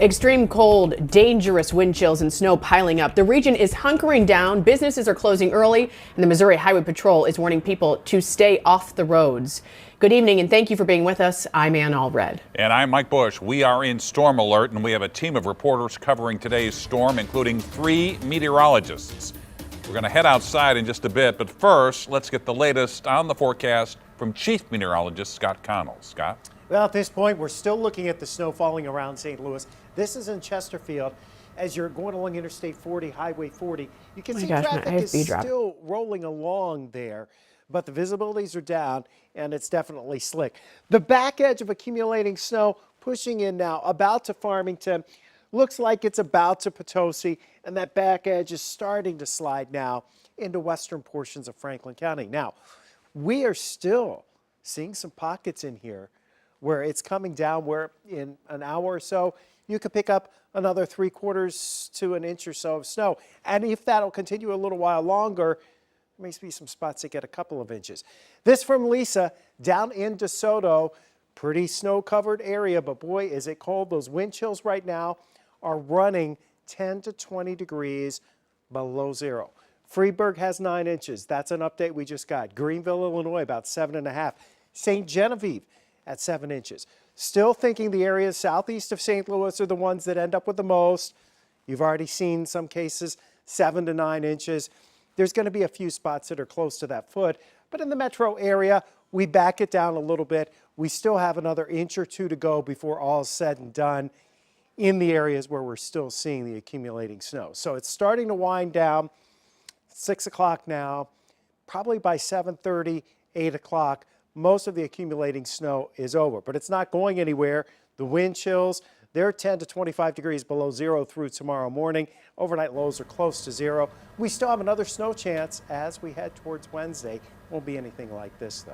Extreme cold, dangerous wind chills and snow piling up. The region is hunkering down. Businesses are closing early, and the Missouri Highway Patrol is warning people to stay off the roads. Good evening, and thank you for being with us. I'm Ann Allred. And I'm Mike Bush. We are in storm alert, and we have a team of reporters covering today's storm, including 3 meteorologists. We're going to head outside in just a bit, but first, let's get the latest on the forecast from Chief Meteorologist Scott Connell. Scott? Well, at this point, we're still looking at the snow falling around St. Louis. This is in Chesterfield. As you're going along Interstate 40, Highway 40, you can see traffic is still rolling along there, but the visibilities are down and it's definitely slick. The back edge of accumulating snow pushing in now about to Farmington. Looks like it's about to Potosi, and that back edge is starting to slide now into western portions of Franklin County. Now, we are still seeing some pockets in here where it's coming down, where in an hour or so, you could pick up another 3/4 to an inch or so of snow. And if that'll continue a little while longer, there may be some spots that get a couple of inches. This from Lisa down in DeSoto. Pretty snow-covered area, but boy, is it cold. Those wind chills right now are running 10 to 20 degrees below zero. Freeburg has 9 inches. That's an update we just got. Greenville, Illinois, about 7.5. St. Genevieve at 7 inches. Still thinking the areas southeast of St. Louis are the ones that end up with the most. You've already seen some cases 7 to 9 inches. There's going to be a few spots that are close to that foot, but in the metro area, we back it down a little bit. We still have another inch or 2 to go before all is said and done in the areas where we're still seeing the accumulating snow. So it's starting to wind down. 6 o'clock now, probably by 7:30, 8 o'clock. Most of the accumulating snow is over, but it's not going anywhere. The wind chills, they're 10 to 25 degrees below zero through tomorrow morning. Overnight lows are close to zero. We still have another snow chance as we head towards Wednesday. Won't be anything like this, though.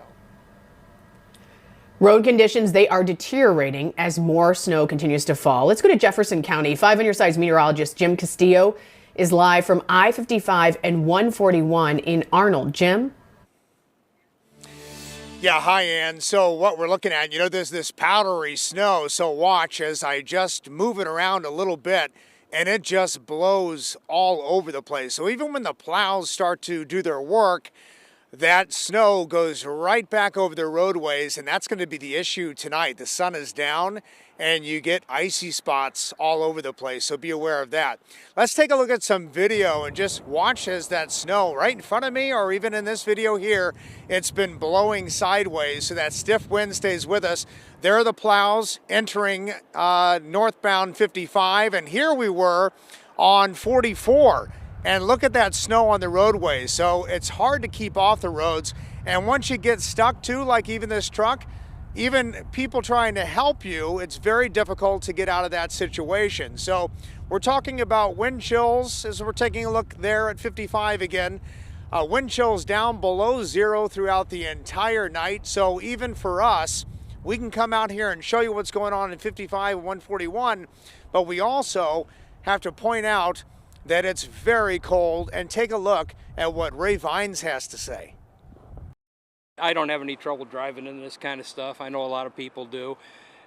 Road conditions, they are deteriorating as more snow continues to fall. Let's go to Jefferson County. 5 on your side's meteorologist Jim Castillo is live from I-55 and 141 in Arnold. Jim? Yeah, hi, Ann. So what we're looking at, there's this powdery snow. So watch as I just move it around a little bit, and it just blows all over the place. So even when the plows start to do their work, that snow goes right back over the roadways, and that's going to be the issue tonight. The sun is down, and you get icy spots all over the place, so be aware of that. Let's take a look at some video and just watch as that snow right in front of me, or even in this video here, it's been blowing sideways, so that stiff wind stays with us. There are the plows entering northbound 55, and here we were on 44. And look at that snow on the roadways. So it's hard to keep off the roads. And once you get stuck too, like even this truck, even people trying to help you, it's very difficult to get out of that situation. So we're talking about wind chills as we're taking a look there at 55 again. Wind chills down below zero throughout the entire night. So even for us, we can come out here and show you what's going on in 55 and 141. But we also have to point out that it's very cold, and take a look at what Ray Vines has to say. I don't have any trouble driving in this kind of stuff. I know a lot of people do.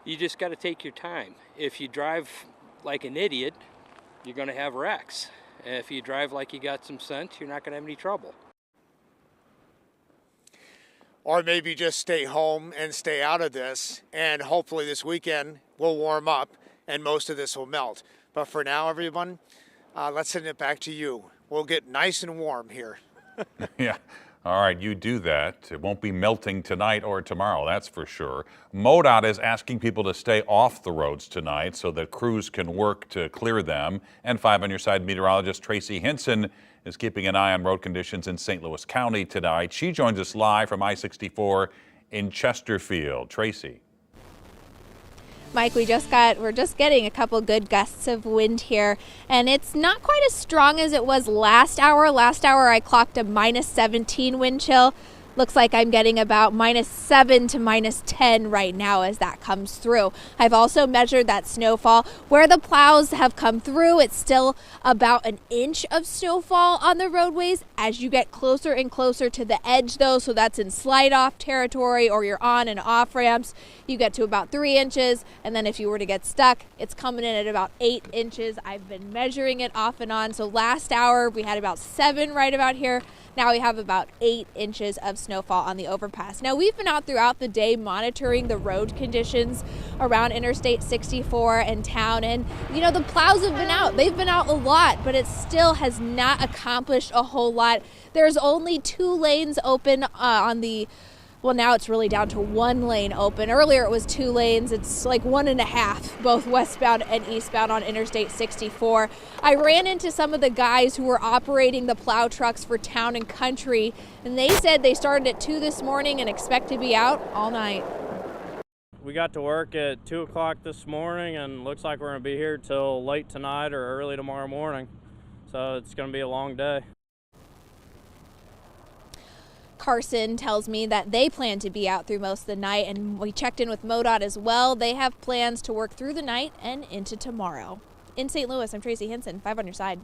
You just got to take your time. If you drive like an idiot, you're going to have wrecks. If you drive like you got some sense, you're not going to have any trouble. Or maybe just stay home and stay out of this, and hopefully this weekend will warm up and most of this will melt. But for now, everyone, let's send it back to you. We'll get nice and warm here. Yeah. All right, you do that. It won't be melting tonight or tomorrow, that's for sure. MoDOT is asking people to stay off the roads tonight so that crews can work to clear them. And 5 on your side meteorologist Tracy Hinson is keeping an eye on road conditions in St. Louis County tonight. She joins us live from I-64 in Chesterfield. Tracy. Mike, we're just getting a couple good gusts of wind here, and it's not quite as strong as it was last hour. Last hour I clocked a -17 wind chill. Looks like I'm getting about -7 to -10 right now as that comes through. I've also measured that snowfall. Where the plows have come through, it's still about an inch of snowfall on the roadways. As you get closer and closer to the edge though, so that's in slide off territory or you're on and off ramps, you get to about 3 inches. And then if you were to get stuck, it's coming in at about 8 inches. I've been measuring it off and on. So last hour we had about 7 right about here. Now we have about 8 inches of snowfall on the overpass. Now we've been out throughout the day monitoring the road conditions around Interstate 64 and town, and you know, the plows have been out. They've been out a lot, but it still has not accomplished a whole lot. There's only 2 lanes open on the well, now it's really down to 1 lane open. Earlier it was 2 lanes. It's like 1.5, both westbound and eastbound on Interstate 64. I ran into some of the guys who were operating the plow trucks for Town and Country, and they said they started at 2 this morning and expect to be out all night. We got to work at 2 o'clock this morning, and looks like we're going to be here till late tonight or early tomorrow morning. So it's going to be a long day. Carson tells me that they plan to be out through most of the night, and we checked in with MoDOT as well. They have plans to work through the night and into tomorrow. In St. Louis, I'm Tracy Hinson, 5 on your side.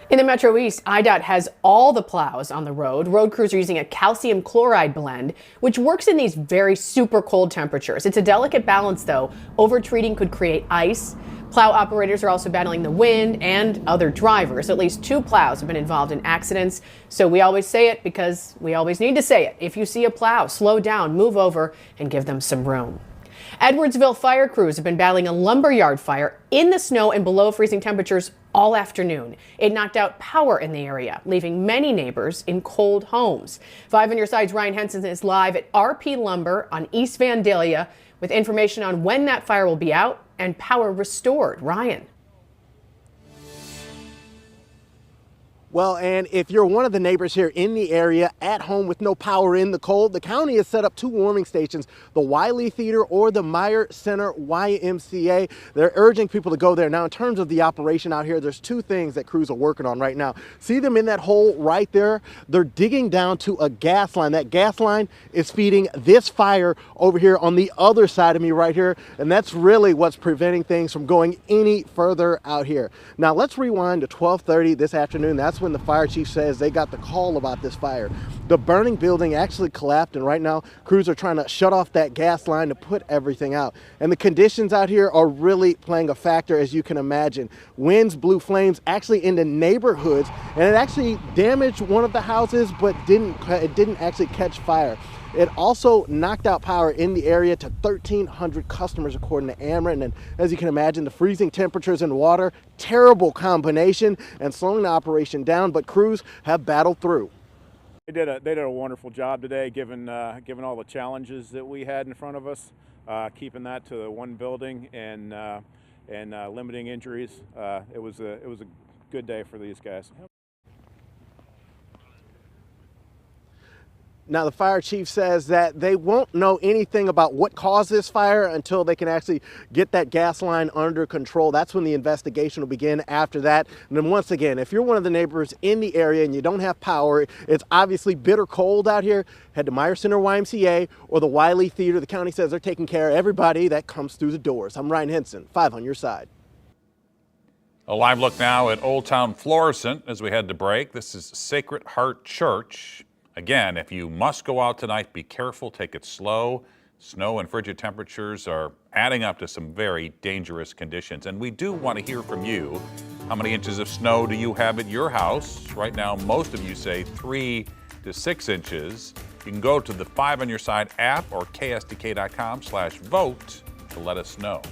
In the Metro East, IDOT has all the plows on the road. Road crews are using a calcium chloride blend, which works in these very super cold temperatures. It's a delicate balance, though. Over-treating could create ice. Plow operators are also battling the wind and other drivers. At least 2 plows have been involved in accidents. So we always say it because we always need to say it. If you see a plow, slow down, move over, and give them some room. Edwardsville fire crews have been battling a lumberyard fire in the snow and below freezing temperatures all afternoon. It knocked out power in the area, leaving many neighbors in cold homes. 5 on your side's Ryan Henson is live at RP Lumber on East Vandalia with information on when that fire will be out and power restored. Ryan. Well, and if you're one of the neighbors here in the area at home with no power in the cold, the county has set up 2 warming stations, the Wiley Theater or the Meyer Center YMCA. They're urging people to go there. Now, in terms of the operation out here, there's 2 things that crews are working on right now. See them in that hole right there? They're digging down to a gas line. That gas line is feeding this fire over here on the other side of me right here, and that's really what's preventing things from going any further out here. Now, let's rewind to 12:30 this afternoon. That's when the fire chief says they got the call about this fire. The burning building actually collapsed, and right now crews are trying to shut off that gas line to put everything out. And the conditions out here are really playing a factor, as you can imagine. Winds blew flames actually into neighborhoods, and it actually damaged one of the houses, but it didn't actually catch fire. It also knocked out power in the area to 1,300 customers, according to Ameren. And as you can imagine, the freezing temperatures and water, terrible combination and slowing the operation down, but crews have battled through. They did a wonderful job today, given all the challenges that we had in front of us, keeping that to 1 building and limiting injuries. It was a good day for these guys. Now, the fire chief says that they won't know anything about what caused this fire until they can actually get that gas line under control. That's when the investigation will begin after that. And then once again, if you're one of the neighbors in the area and you don't have power, it's obviously bitter cold out here, head to Meyer Center YMCA or the Wiley Theater. The county says they're taking care of everybody that comes through the doors. I'm Ryan Henson, 5 on your side. A live look now at Old Town Florissant as we head to break. This is Sacred Heart Church. Again, if you must go out tonight, be careful, take it slow. Snow and frigid temperatures are adding up to some very dangerous conditions. And we do want to hear from you. How many inches of snow do you have at your house? Right now, most of you say 3 to 6 inches. You can go to the 5 on your side app or ksdk.com/vote to let us know.